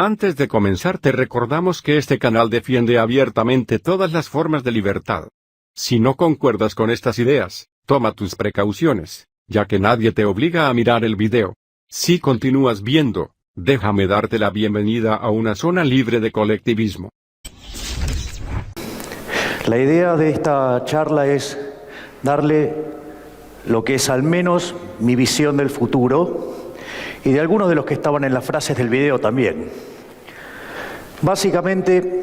Antes de comenzar te recordamos que este canal defiende abiertamente todas las formas de libertad. Si no concuerdas con estas ideas, toma tus precauciones, ya que nadie te obliga a mirar el video. Si continúas viendo, déjame darte la bienvenida a una zona libre de colectivismo. La idea de esta charla es darle lo que es al menos mi visión del futuro y de algunos de los que estaban en las frases del video también. Básicamente,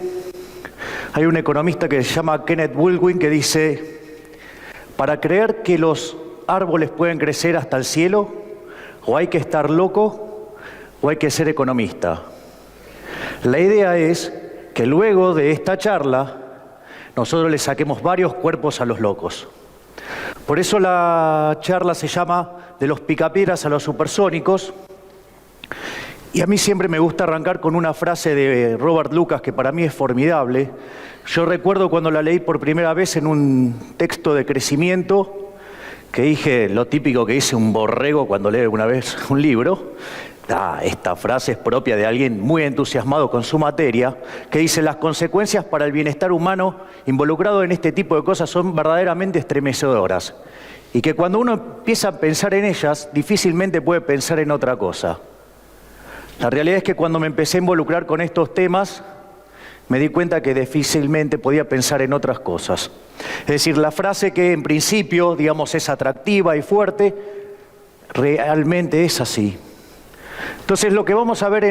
hay un economista que se llama Kenneth Baldwin que dice: para creer que los árboles pueden crecer hasta el cielo, o hay que estar loco o hay que ser economista. La idea es que luego de esta charla nosotros le saquemos varios cuerpos a los locos. Por eso la charla se llama De los picapiedras a los supersónicos. Y a mí siempre me gusta arrancar con una frase de Robert Lucas que para mí es formidable. Yo recuerdo cuando la leí por primera vez en un texto de crecimiento, que dije lo típico que dice un borrego cuando lee una vez un libro. Esta frase es propia de alguien muy entusiasmado con su materia, que dice: las consecuencias para el bienestar humano involucrado en este tipo de cosas son verdaderamente estremecedoras, y que cuando uno empieza a pensar en ellas, difícilmente puede pensar en otra cosa. La realidad es que cuando me empecé a involucrar con estos temas, me di cuenta que difícilmente podía pensar en otras cosas. Es decir, la frase que en principio, digamos, es atractiva y fuerte, realmente es así. Entonces, lo que vamos a ver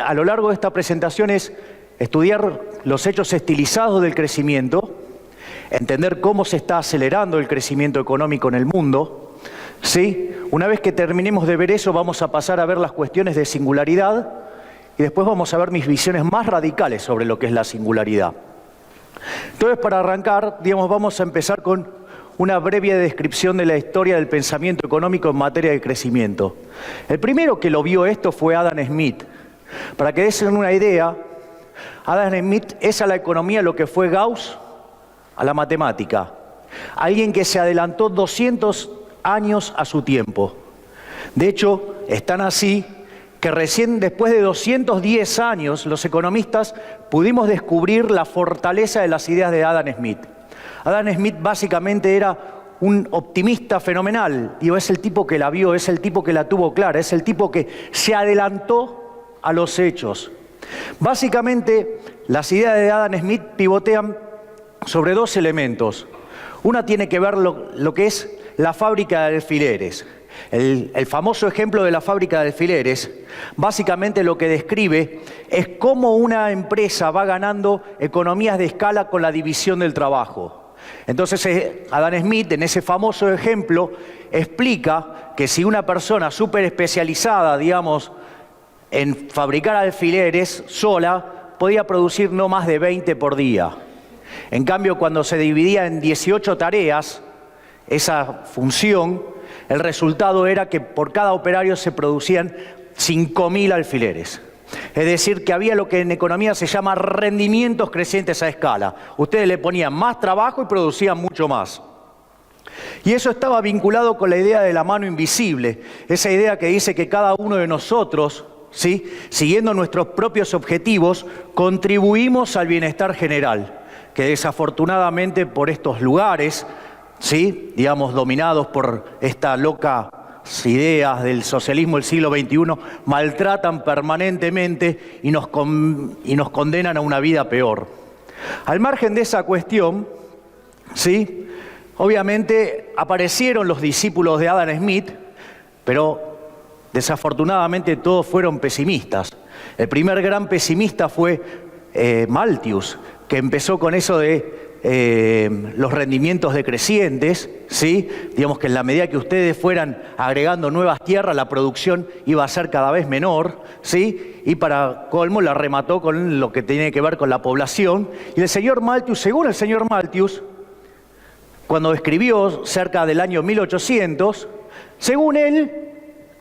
a lo largo de esta presentación es estudiar los hechos estilizados del crecimiento, entender cómo se está acelerando el crecimiento económico en el mundo, ¿sí? Una vez que terminemos de ver eso, vamos a pasar a ver las cuestiones de singularidad y después vamos a ver mis visiones más radicales sobre lo que es la singularidad. Entonces, para arrancar, digamos, vamos a empezar con una breve descripción de la historia del pensamiento económico en materia de crecimiento. El primero que lo vio esto fue Adam Smith. Para que den una idea, Adam Smith es a la economía lo que fue Gauss a la matemática. Alguien que se adelantó 200 años a su tiempo. De hecho, es tan así que recién después de 210 años los economistas pudimos descubrir la fortaleza de las ideas de Adam Smith. Adam Smith básicamente era un optimista fenomenal. Digo, es el tipo que la vio, es el tipo que la tuvo clara, es el tipo que se adelantó a los hechos. Básicamente, las ideas de Adam Smith pivotean sobre dos elementos. Una tiene que ver lo que es la fábrica de alfileres. El famoso ejemplo de la fábrica de alfileres, básicamente lo que describe es cómo una empresa va ganando economías de escala con la división del trabajo. Entonces, Adam Smith, en ese famoso ejemplo, explica que si una persona súper especializada, digamos, en fabricar alfileres sola, podía producir no más de 20 por día. En cambio, cuando se dividía en 18 tareas, esa función, el resultado era que por cada operario se producían 5.000 alfileres. Es decir, que había lo que en economía se llama rendimientos crecientes a escala. Ustedes le ponían más trabajo y producían mucho más. Y eso estaba vinculado con la idea de la mano invisible, esa idea que dice que cada uno de nosotros, ¿sí?, siguiendo nuestros propios objetivos, contribuimos al bienestar general, que desafortunadamente por estos lugares, ¿sí?, digamos, dominados por esta loca ideas del socialismo del siglo XXI, maltratan permanentemente y nos condenan a una vida peor. Al margen de esa cuestión, ¿sí?, obviamente aparecieron los discípulos de Adam Smith, pero desafortunadamente todos fueron pesimistas. El primer gran pesimista fue Malthus, que empezó con eso de los rendimientos decrecientes, ¿sí? Digamos que en la medida que ustedes fueran agregando nuevas tierras, la producción iba a ser cada vez menor, ¿sí? Y para colmo la remató con lo que tiene que ver con la población. Y el señor Malthus, según el señor Malthus, cuando escribió cerca del año 1800, según él,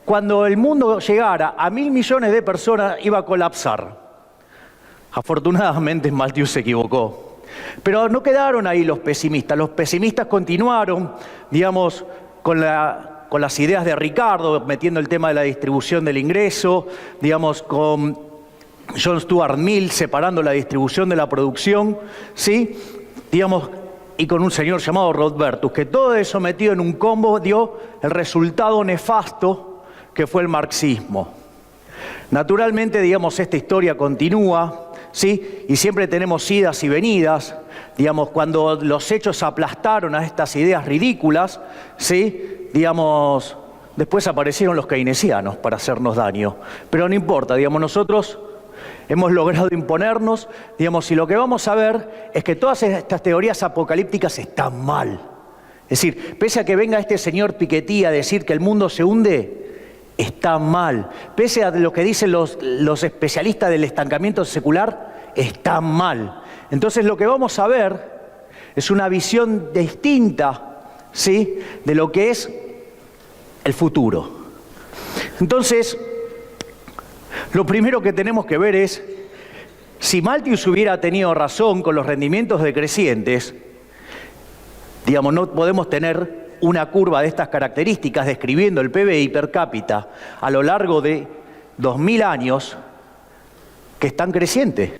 cuando el mundo llegara a 1.000 millones de personas iba a colapsar. Afortunadamente Malthus se equivocó. Pero no quedaron ahí los pesimistas continuaron, digamos, con las ideas de Ricardo, metiendo el tema de la distribución del ingreso, digamos, con John Stuart Mill separando la distribución de la producción, ¿sí? Digamos, y con un señor llamado Rodbertus, que todo eso metido en un combo dio el resultado nefasto que fue el marxismo. Naturalmente, digamos, esta historia continúa, ¿sí? Y siempre tenemos idas y venidas. Digamos, cuando los hechos aplastaron a estas ideas ridículas, ¿sí? Digamos, después aparecieron los keynesianos para hacernos daño. Pero no importa, digamos, nosotros hemos logrado imponernos, digamos, y lo que vamos a ver es que todas estas teorías apocalípticas están mal. Es decir, pese a que venga este señor Piketty a decir que el mundo se hunde, está mal. Pese a lo que dicen los especialistas del estancamiento secular, está mal. Entonces lo que vamos a ver es una visión distinta, ¿sí?, de lo que es el futuro. Entonces, lo primero que tenemos que ver es, si Malthus hubiera tenido razón con los rendimientos decrecientes, digamos, no podemos tener una curva de estas características describiendo el PBI per cápita a lo largo de 2000 años que están crecientes.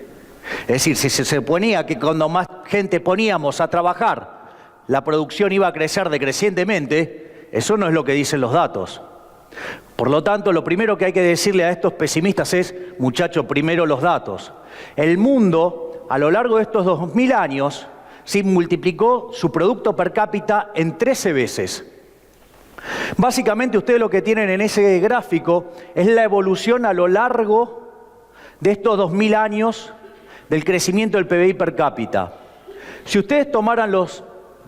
Es decir, si se suponía que cuando más gente poníamos a trabajar, la producción iba a crecer decrecientemente, eso no es lo que dicen los datos. Por lo tanto, lo primero que hay que decirle a estos pesimistas es, muchachos, primero los datos. El mundo, a lo largo de estos 2000 años, sí, multiplicó su producto per cápita en 13 veces. Básicamente, ustedes lo que tienen en ese gráfico es la evolución a lo largo de estos 2000 años del crecimiento del PBI per cápita. Si ustedes tomaran los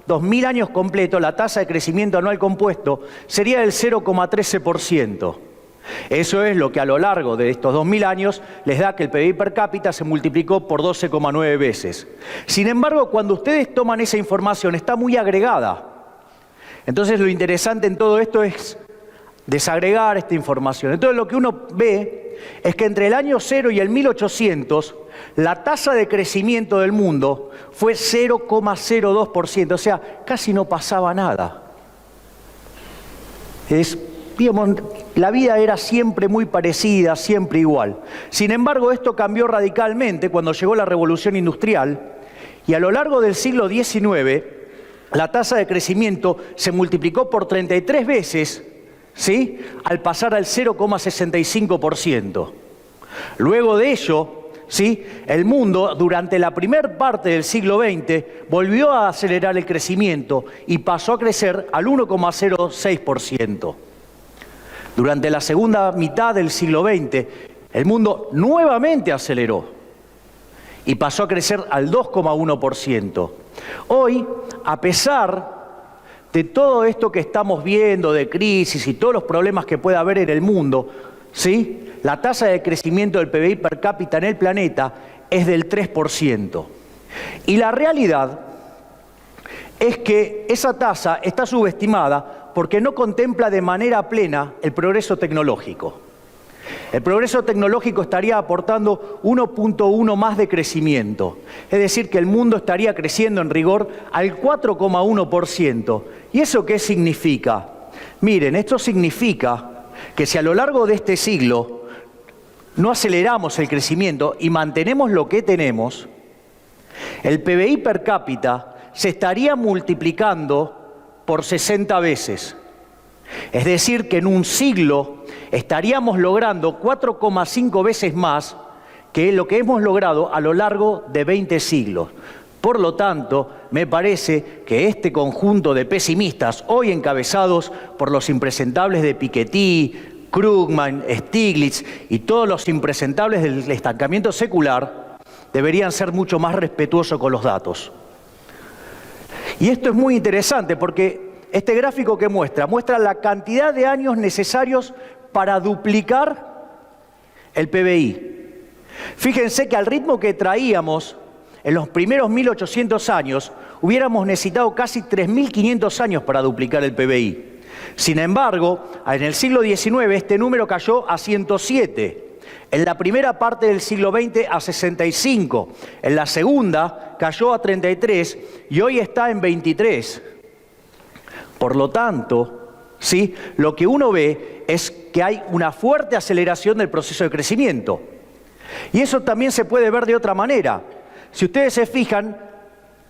2000 años completos, la tasa de crecimiento anual compuesto sería del 0,13%. Eso es lo que a lo largo de estos 2000 años les da que el PBI per cápita se multiplicó por 12,9 veces. Sin embargo, cuando ustedes toman esa información, está muy agregada. Entonces, lo interesante en todo esto es desagregar esta información. Entonces, lo que uno ve es que entre el año 0 y el 1800, la tasa de crecimiento del mundo fue 0,02%, o sea, casi no pasaba nada. Digamos, la vida era siempre muy parecida, siempre igual. Sin embargo, esto cambió radicalmente cuando llegó la Revolución Industrial y a lo largo del siglo XIX, la tasa de crecimiento se multiplicó por 33 veces, ¿sí?, al pasar al 0,65%. Luego de ello, ¿sí?, el mundo durante la primera parte del siglo XX volvió a acelerar el crecimiento y pasó a crecer al 1,06%. Durante la segunda mitad del siglo XX, el mundo nuevamente aceleró y pasó a crecer al 2,1%. Hoy, a pesar de todo esto que estamos viendo, de crisis y todos los problemas que puede haber en el mundo, ¿sí?, la tasa de crecimiento del PBI per cápita en el planeta es del 3%. Y la realidad es que esa tasa está subestimada porque no contempla de manera plena el progreso tecnológico. El progreso tecnológico estaría aportando 1,1 más de crecimiento. Es decir, que el mundo estaría creciendo en rigor al 4,1%. ¿Y eso qué significa? Miren, esto significa que si a lo largo de este siglo no aceleramos el crecimiento y mantenemos lo que tenemos, el PBI per cápita se estaría multiplicando por 60 veces. Es decir, que en un siglo estaríamos logrando 4,5 veces más que lo que hemos logrado a lo largo de 20 siglos. Por lo tanto, me parece que este conjunto de pesimistas, hoy encabezados por los impresentables de Piketty, Krugman, Stiglitz y todos los impresentables del estancamiento secular, deberían ser mucho más respetuosos con los datos. Y esto es muy interesante porque este gráfico que muestra la cantidad de años necesarios para duplicar el PBI. Fíjense que al ritmo que traíamos en los primeros 1800 años, hubiéramos necesitado casi 3500 años para duplicar el PBI. Sin embargo, en el siglo XIX este número cayó a 107. En la primera parte del siglo XX a 65, en la segunda cayó a 33 y hoy está en 23. Por lo tanto, ¿sí?, lo que uno ve es que hay una fuerte aceleración del proceso de crecimiento. Y eso también se puede ver de otra manera. Si ustedes se fijan,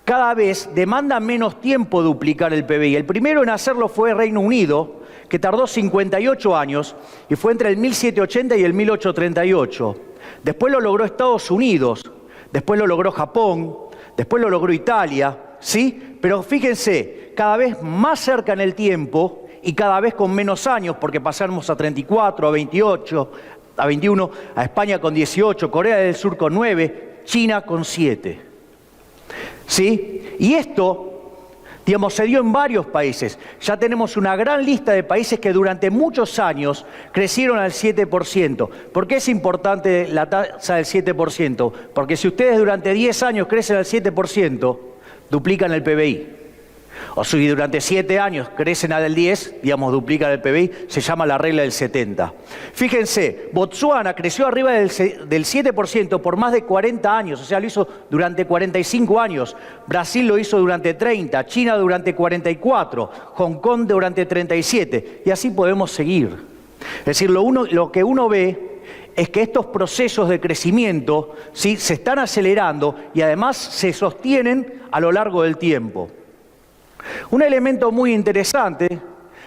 cada vez demanda menos tiempo duplicar el PBI. El primero en hacerlo fue Reino Unido, que tardó 58 años y fue entre el 1780 y el 1838. Después lo logró Estados Unidos, después lo logró Japón, después lo logró Italia, ¿sí? Pero fíjense, cada vez más cerca en el tiempo y cada vez con menos años, porque pasamos a 34, a 28, a 21, a España con 18, Corea del Sur con 9, China con 7. ¿Sí? Y esto, digamos, se dio en varios países. Ya tenemos una gran lista de países que durante muchos años crecieron al 7%. ¿Por qué es importante la tasa del 7%? Porque si ustedes durante 10 años crecen al 7%, duplican el PBI. O si durante 7 años crecen al 10, digamos, duplican el PBI, se llama la regla del 70. Fíjense, Botsuana creció arriba del 7% por más de 40 años, o sea, lo hizo durante 45 años. Brasil lo hizo durante 30, China durante 44, Hong Kong durante 37, y así podemos seguir. Es decir, lo que uno ve es que estos procesos de crecimiento, ¿sí?, se están acelerando y además se sostienen a lo largo del tiempo. Un elemento muy interesante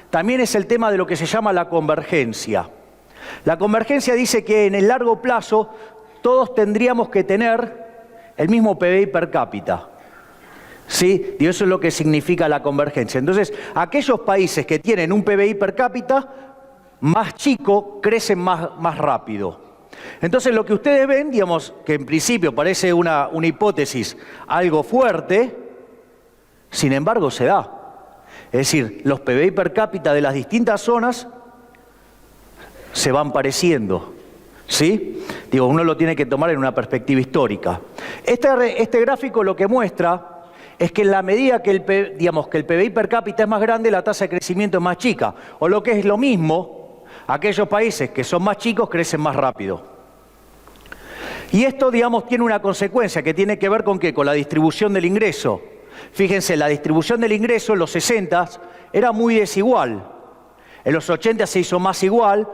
también es el tema de lo que se llama la convergencia. La convergencia dice que en el largo plazo todos tendríamos que tener el mismo PBI per cápita. ¿Sí? Y eso es lo que significa la convergencia. Entonces, aquellos países que tienen un PBI per cápita más chico crecen más rápido. Entonces, lo que ustedes ven, digamos, que en principio parece una hipótesis algo fuerte, sin embargo, se da. Es decir, los PBI per cápita de las distintas zonas se van pareciendo, ¿sí? Digo, uno lo tiene que tomar en una perspectiva histórica. Este gráfico lo que muestra es que en la medida que el PBI per cápita es más grande, la tasa de crecimiento es más chica. O lo que es lo mismo, aquellos países que son más chicos crecen más rápido. Y esto, digamos, tiene una consecuencia que tiene que ver con ¿qué? Con la distribución del ingreso. Fíjense, la distribución del ingreso en los 60 era muy desigual. En los 80 se hizo más igual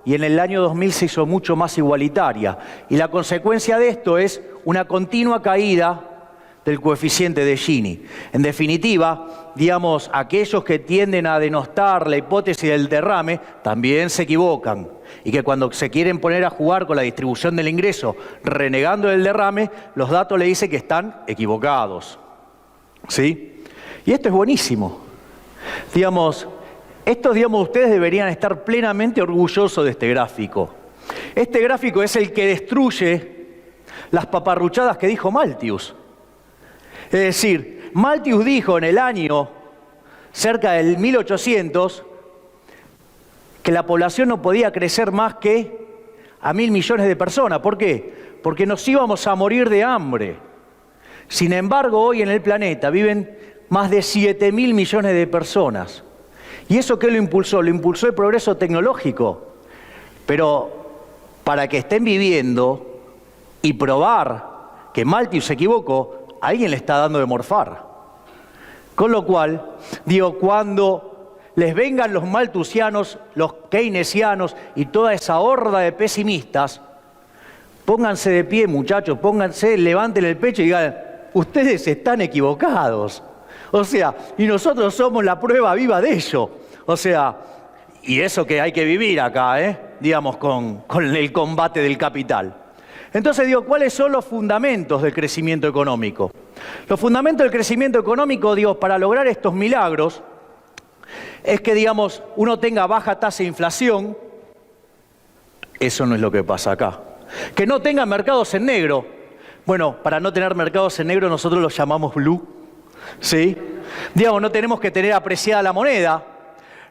y en el año 2000 se hizo mucho más igualitaria. Y la consecuencia de esto es una continua caída del coeficiente de Gini. En definitiva, digamos, aquellos que tienden a denostar la hipótesis del derrame también se equivocan. Y que cuando se quieren poner a jugar con la distribución del ingreso renegando del derrame, los datos le dicen que están equivocados. ¿Sí? Y esto es buenísimo. Digamos, ustedes deberían estar plenamente orgullosos de este gráfico. Este gráfico es el que destruye las paparruchadas que dijo Malthus. Es decir, Malthus dijo en el año cerca del 1800 que la población no podía crecer más que a 1.000 millones de personas. ¿Por qué? Porque nos íbamos a morir de hambre. Sin embargo, hoy en el planeta viven más de 7.000 millones de personas. ¿Y eso qué lo impulsó? Lo impulsó el progreso tecnológico. Pero para que estén viviendo y probar que Malthus se equivocó, alguien le está dando de morfar. Con lo cual, digo, cuando les vengan los malthusianos, los keynesianos y toda esa horda de pesimistas, pónganse de pie, muchachos, levanten el pecho y digan: ustedes están equivocados. O sea, y nosotros somos la prueba viva de ello. O sea, y eso que hay que vivir acá, digamos, con el combate del capital. Entonces digo, ¿cuáles son los fundamentos del crecimiento económico? Los fundamentos del crecimiento económico, digo, para lograr estos milagros, es que, digamos, uno tenga baja tasa de inflación. Eso no es lo que pasa acá. Que no tenga mercados en negro. Bueno, para no tener mercados en negro nosotros los llamamos blue, ¿sí? Digamos, no tenemos que tener apreciada la moneda,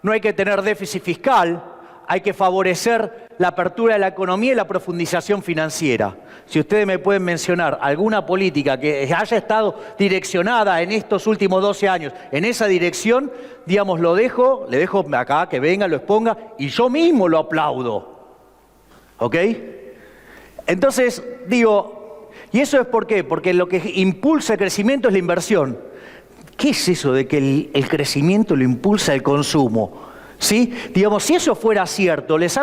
no hay que tener déficit fiscal, hay que favorecer la apertura de la economía y la profundización financiera. Si ustedes me pueden mencionar alguna política que haya estado direccionada en estos últimos 12 años en esa dirección, digamos, le dejo acá que venga, lo exponga y yo mismo lo aplaudo. ¿Ok? Entonces, digo, ¿y eso es por qué? Porque lo que impulsa el crecimiento es la inversión. ¿Qué es eso de que el crecimiento lo impulsa el consumo? ¿Sí? Digamos, si eso fuera cierto, les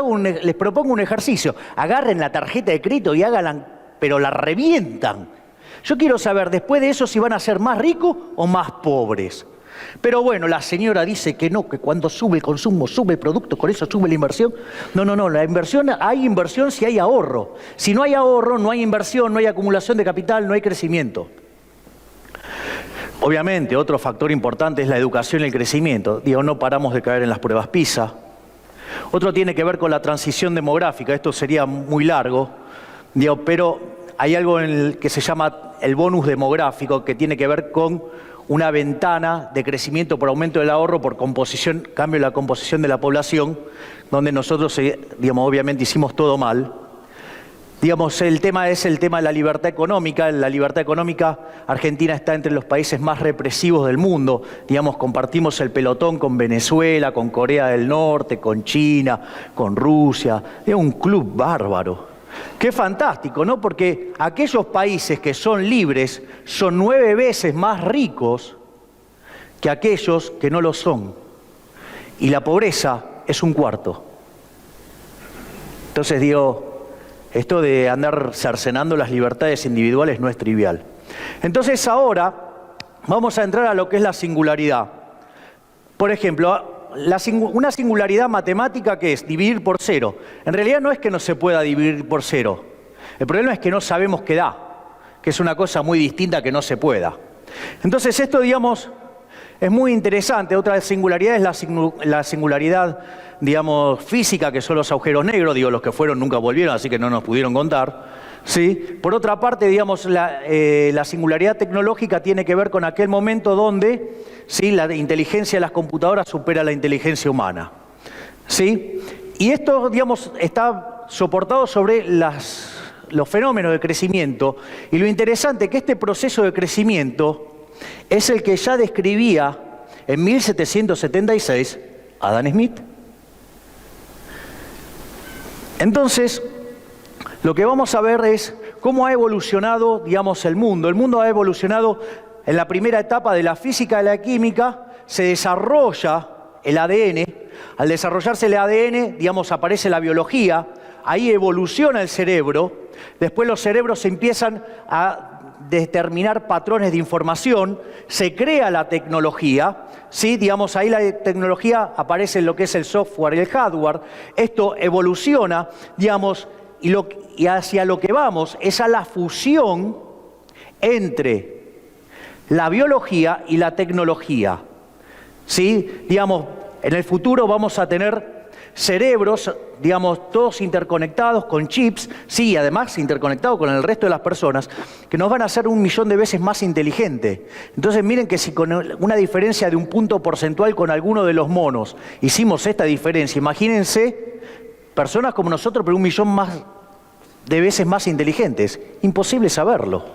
propongo un ejercicio. Agarren la tarjeta de crédito y háganla, pero la revientan. Yo quiero saber después de eso si van a ser más ricos o más pobres. Pero bueno, la señora dice que no, que cuando sube el consumo, sube el producto, con eso sube la inversión. No, la inversión, hay inversión si hay ahorro. Si no hay ahorro, no hay inversión, no hay acumulación de capital, no hay crecimiento. Obviamente, otro factor importante es la educación y el crecimiento. Digo, no paramos de caer en las pruebas PISA. Otro tiene que ver con la transición demográfica. Esto sería muy largo, digo, pero hay algo que se llama el bonus demográfico, que tiene que ver con una ventana de crecimiento por aumento del ahorro, por composición, cambio en la composición de la población, donde nosotros, digamos, obviamente hicimos todo mal. Digamos, el tema es el tema de la libertad económica. En la libertad económica, Argentina está entre los países más represivos del mundo. Digamos, compartimos el pelotón con Venezuela, con Corea del Norte, con China, con Rusia. Es un club bárbaro. Qué fantástico, ¿no? Porque aquellos países que son libres son 9 veces más ricos que aquellos que no lo son. Y la pobreza es 1/4. Entonces digo, esto de andar cercenando las libertades individuales no es trivial. Entonces ahora vamos a entrar a lo que es la singularidad. Por ejemplo, una singularidad matemática que es dividir por 0. En realidad no es que no se pueda dividir por 0. El problema es que no sabemos qué da, que es una cosa muy distinta a que no se pueda. Entonces esto, digamos, es muy interesante. Otra singularidad es la singularidad, digamos, física, que son los agujeros negros. Digo, los que fueron nunca volvieron, así que no nos pudieron contar. ¿Sí? Por otra parte, digamos, la singularidad tecnológica tiene que ver con aquel momento donde, ¿sí?, la inteligencia de las computadoras supera la inteligencia humana. ¿Sí? Y esto, digamos, está soportado sobre los fenómenos de crecimiento. Y lo interesante es que este proceso de crecimiento es el que ya describía en 1776 Adam Smith. Entonces, lo que vamos a ver es cómo ha evolucionado, digamos, el mundo. El mundo ha evolucionado en la primera etapa de la física y la química. Se desarrolla el ADN. Al desarrollarse el ADN, digamos, aparece la biología. Ahí evoluciona el cerebro. Después los cerebros se empiezan a determinar patrones de información, se crea la tecnología, ¿sí? Digamos, ahí la tecnología aparece en lo que es el software y el hardware. Esto evoluciona, digamos, y hacia lo que vamos es a la fusión entre la biología y la tecnología, ¿sí? Digamos, en el futuro vamos a tener cerebros, digamos, todos interconectados con chips, sí, además interconectados con el resto de las personas, que nos van a hacer 1.000.000 de veces más inteligentes. Entonces miren que si con una diferencia de un punto porcentual con alguno de los monos hicimos esta diferencia, imagínense personas como nosotros, pero 1.000.000 de veces más inteligentes. Imposible saberlo.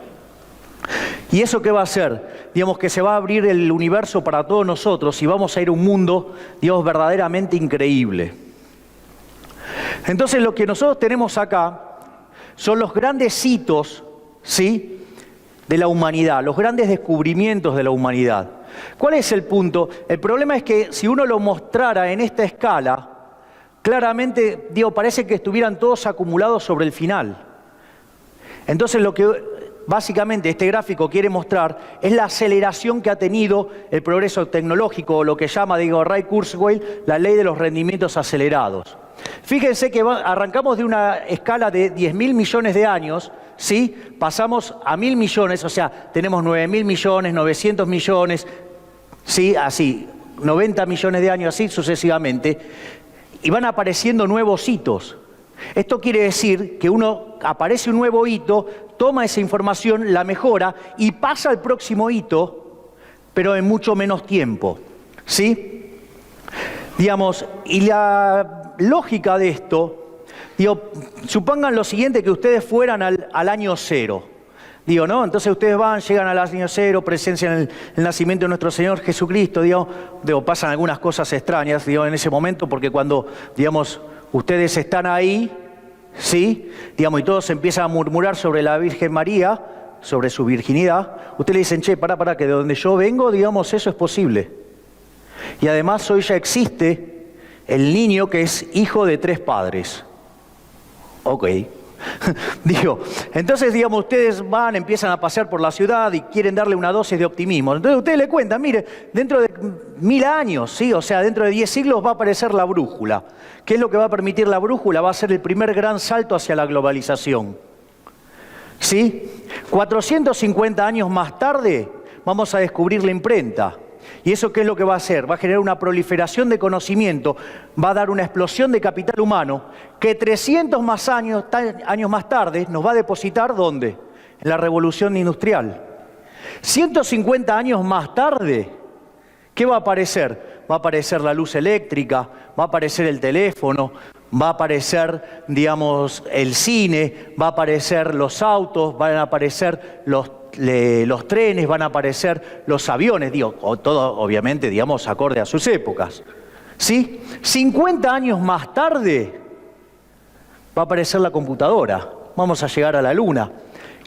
¿Y eso qué va a hacer? Digamos que se va a abrir el universo para todos nosotros y vamos a ir a un mundo, digamos, verdaderamente increíble. Entonces lo que nosotros tenemos acá son los grandes hitos, ¿sí?, de la humanidad, los grandes descubrimientos de la humanidad. ¿Cuál es el punto? El problema es que si uno lo mostrara en esta escala, claramente, digo, parece que estuvieran todos acumulados sobre el final. Entonces lo que básicamente este gráfico quiere mostrar es la aceleración que ha tenido el progreso tecnológico, o lo que llama, digo, Ray Kurzweil, la ley de los rendimientos acelerados. Fíjense que arrancamos de una escala de 10.000 millones de años, ¿sí? Pasamos a 1.000 millones, o sea, tenemos 9.000 millones, 900 millones, ¿sí? Así, 90 millones de años, así sucesivamente, y van apareciendo nuevos hitos. Esto quiere decir que aparece un nuevo hito, toma esa información, la mejora y pasa al próximo hito, pero en mucho menos tiempo, ¿sí? Digamos, y la lógica de esto, digo, supongan lo siguiente, que ustedes fueran al año 0. Digo, ¿no? Entonces ustedes llegan al año 0, presencian el nacimiento de nuestro Señor Jesucristo, digo, pasan algunas cosas extrañas, digo, en ese momento, porque cuando, digamos, ustedes están ahí, ¿sí? Digamos, y todos empiezan a murmurar sobre la Virgen María, sobre su virginidad, ustedes le dicen, che, pará, que de donde yo vengo, digamos, eso es posible. Y además hoy ya existe, el niño que es hijo de 3 padres. Ok. Digo, entonces, digamos, ustedes empiezan a pasear por la ciudad y quieren darle una dosis de optimismo. Entonces ustedes le cuentan, mire, dentro de 1000 años, ¿sí? O sea, dentro de 10 siglos va a aparecer la brújula. ¿Qué es lo que va a permitir la brújula? Va a ser el primer gran salto hacia la globalización. ¿Sí? 450 años más tarde vamos a descubrir la imprenta. ¿Y eso qué es lo que va a hacer? Va a generar una proliferación de conocimiento, va a dar una explosión de capital humano que 300 más años más tarde nos va a depositar, ¿dónde? En la revolución industrial. 150 años más tarde, ¿qué va a aparecer? Va a aparecer la luz eléctrica, va a aparecer el teléfono, va a aparecer, digamos, el cine, va a aparecer los autos, van a aparecer los trenes, van a aparecer los aviones, todo obviamente, digamos, acorde a sus épocas. ¿Sí? 50 años más tarde va a aparecer la computadora, vamos a llegar a la Luna.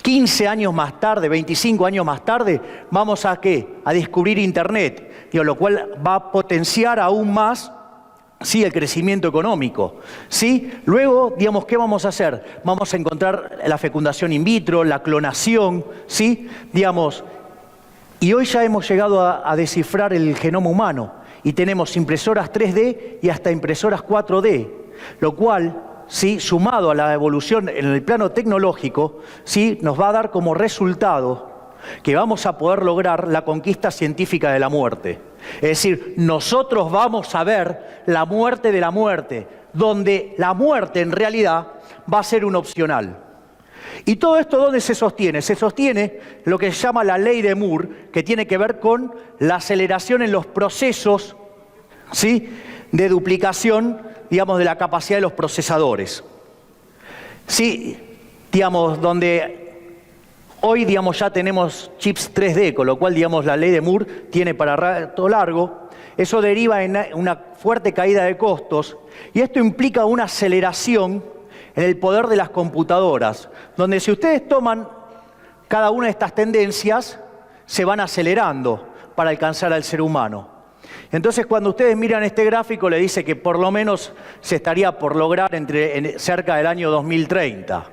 15 años más tarde, 25 años más tarde, vamos a ¿qué? A descubrir Internet, lo cual va a potenciar aún más, sí, el crecimiento económico, ¿sí? Luego, digamos, ¿qué vamos a hacer? Vamos a encontrar la fecundación in vitro, la clonación, ¿sí? Digamos, y hoy ya hemos llegado a descifrar el genoma humano y tenemos impresoras 3D y hasta impresoras 4D, lo cual, ¿sí?, sumado a la evolución en el plano tecnológico, ¿sí?, nos va a dar como resultado que vamos a poder lograr la conquista científica de la muerte. Es decir, nosotros vamos a ver la muerte de la muerte, donde la muerte en realidad va a ser un opcional. ¿Y todo esto dónde se sostiene? Se sostiene lo que se llama la ley de Moore, que tiene que ver con la aceleración en los procesos, ¿sí?, de duplicación, digamos, de la capacidad de los procesadores. Sí, digamos, donde hoy, digamos, ya tenemos chips 3D, con lo cual, digamos, la ley de Moore tiene para rato largo. Eso deriva en una fuerte caída de costos y esto implica una aceleración en el poder de las computadoras, donde si ustedes toman cada una de estas tendencias, se van acelerando para alcanzar al ser humano. Entonces, cuando ustedes miran este gráfico, le dice que por lo menos se estaría por lograr cerca del año 2030.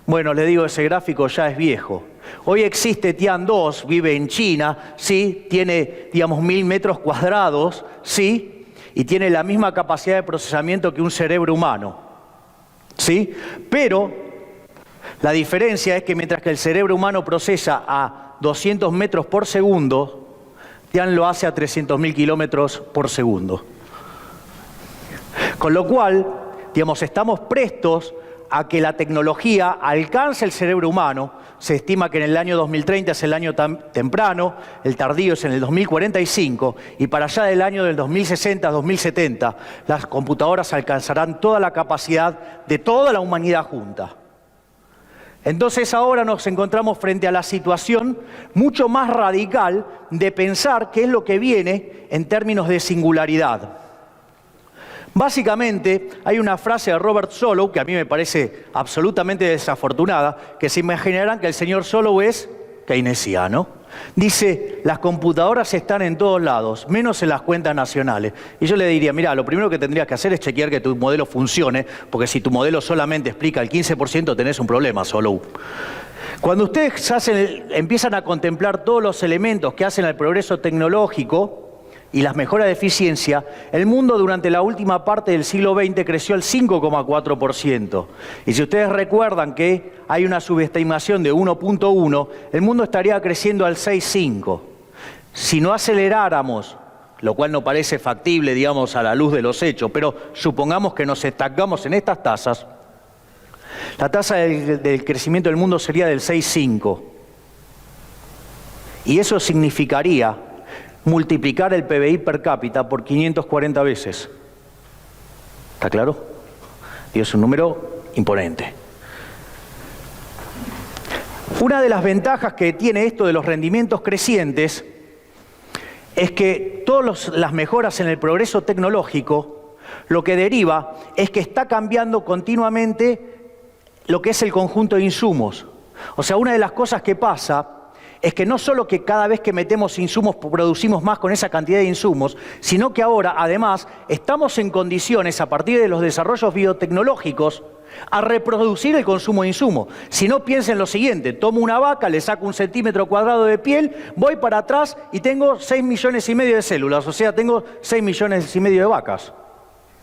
Bueno, les digo, ese gráfico ya es viejo. Hoy existe Tian 2, vive en China, ¿sí? Tiene, digamos, 1000 metros cuadrados, ¿sí? Y tiene la misma capacidad de procesamiento que un cerebro humano, ¿sí? Pero la diferencia es que mientras que el cerebro humano procesa a 200 metros por segundo, Tian lo hace a 300.000 kilómetros por segundo. Con lo cual, digamos, estamos prestos a que la tecnología alcance el cerebro humano. Se estima que en el año 2030 es el año temprano, el tardío es en el 2045, y para allá del año del 2060-2070, las computadoras alcanzarán toda la capacidad de toda la humanidad junta. Entonces ahora nos encontramos frente a la situación mucho más radical de pensar qué es lo que viene en términos de singularidad. Básicamente, hay una frase de Robert Solow, que a mí me parece absolutamente desafortunada, que se imaginarán que el señor Solow es keynesiano. Dice, las computadoras están en todos lados, menos en las cuentas nacionales. Y yo le diría, mira, lo primero que tendrías que hacer es chequear que tu modelo funcione, porque si tu modelo solamente explica el 15%, tenés un problema, Solow. Cuando ustedes empiezan a contemplar todos los elementos que hacen al progreso tecnológico y las mejoras de eficiencia, el mundo durante la última parte del siglo XX creció al 5,4%. Y si ustedes recuerdan que hay una subestimación de 1.1, el mundo estaría creciendo al 6,5. Si no aceleráramos, lo cual no parece factible, digamos, a la luz de los hechos, pero supongamos que nos estancamos en estas tasas, la tasa del crecimiento del mundo sería del 6,5. Y eso significaría multiplicar el PBI per cápita por 540 veces. ¿Está claro? Y es un número imponente. Una de las ventajas que tiene esto de los rendimientos crecientes es que todas las mejoras en el progreso tecnológico lo que deriva es que está cambiando continuamente lo que es el conjunto de insumos. O sea, una de las cosas que pasa es que no solo que cada vez que metemos insumos producimos más con esa cantidad de insumos, sino que ahora, además, estamos en condiciones, a partir de los desarrollos biotecnológicos, a reproducir el consumo de insumos. Si no, piensen lo siguiente: tomo una vaca, le saco 1 centímetro cuadrado de piel, voy para atrás y tengo 6,5 millones de células, o sea, tengo 6,5 millones de vacas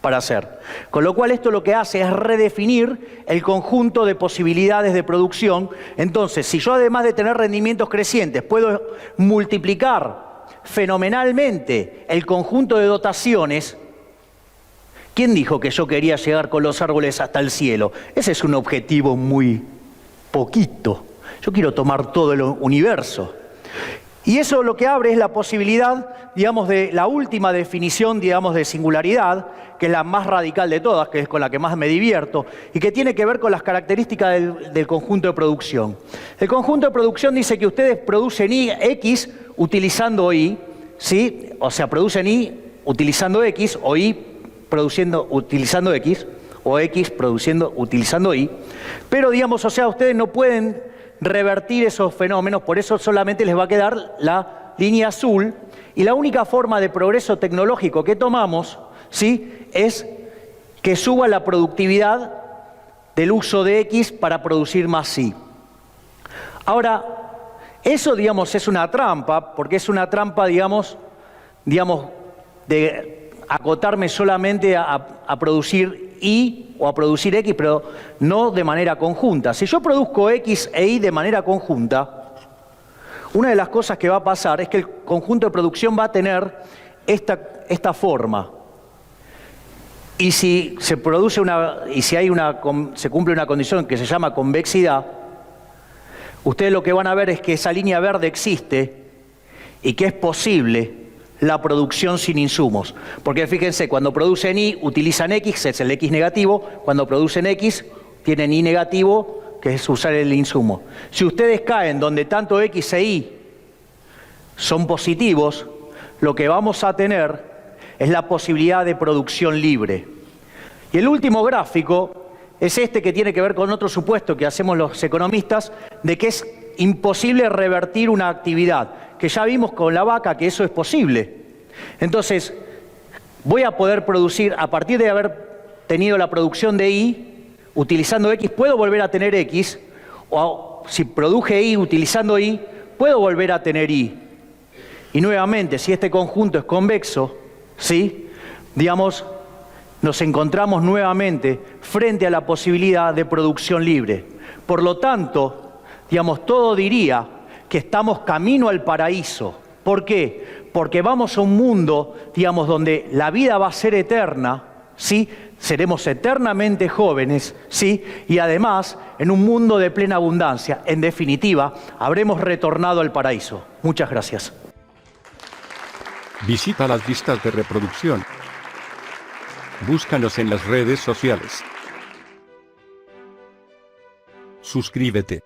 para hacer. Con lo cual esto lo que hace es redefinir el conjunto de posibilidades de producción. Entonces, si yo además de tener rendimientos crecientes puedo multiplicar fenomenalmente el conjunto de dotaciones, ¿quién dijo que yo quería llegar con los árboles hasta el cielo? Ese es un objetivo muy poquito. Yo quiero tomar todo el universo. Y eso lo que abre es la posibilidad, digamos, de la última definición, digamos, de singularidad, que es la más radical de todas, que es con la que más me divierto, y que tiene que ver con las características del conjunto de producción. El conjunto de producción dice que ustedes producen X utilizando Y, ¿sí? O sea, producen Y utilizando X, o Y utilizando X, o X produciendo utilizando Y, pero digamos, o sea, ustedes no pueden revertir esos fenómenos, por eso solamente les va a quedar la línea azul, y la única forma de progreso tecnológico que tomamos, ¿sí?, es que suba la productividad del uso de X para producir más Y. Ahora, eso, digamos, es una trampa, porque es una trampa, digamos, de acotarme solamente a producir Y o a producir X, pero no de manera conjunta. Si yo produzco X e Y de manera conjunta, una de las cosas que va a pasar es que el conjunto de producción va a tener esta forma. Y si se produce se cumple una condición que se llama convexidad, ustedes lo que van a ver es que esa línea verde existe y que es posible la producción sin insumos. Porque fíjense, cuando producen Y, utilizan X, es el X negativo. Cuando producen X, tienen Y negativo, que es usar el insumo. Si ustedes caen donde tanto X e Y son positivos, lo que vamos a tener es la posibilidad de producción libre. Y el último gráfico es este, que tiene que ver con otro supuesto que hacemos los economistas, de que es imposible revertir una actividad, que ya vimos con la vaca que eso es posible. Entonces, voy a poder producir, a partir de haber tenido la producción de Y, utilizando X, puedo volver a tener X, o si produje Y utilizando Y, puedo volver a tener Y. Y nuevamente, si este conjunto es convexo, ¿sí?, digamos, nos encontramos nuevamente frente a la posibilidad de producción libre. Por lo tanto, digamos, todo diría que estamos camino al paraíso. ¿Por qué? Porque vamos a un mundo, digamos, donde la vida va a ser eterna, ¿sí? Seremos eternamente jóvenes, ¿sí? Y además, en un mundo de plena abundancia. En definitiva, habremos retornado al paraíso. Muchas gracias. Visita las listas de reproducción. Búscanos en las redes sociales. Suscríbete.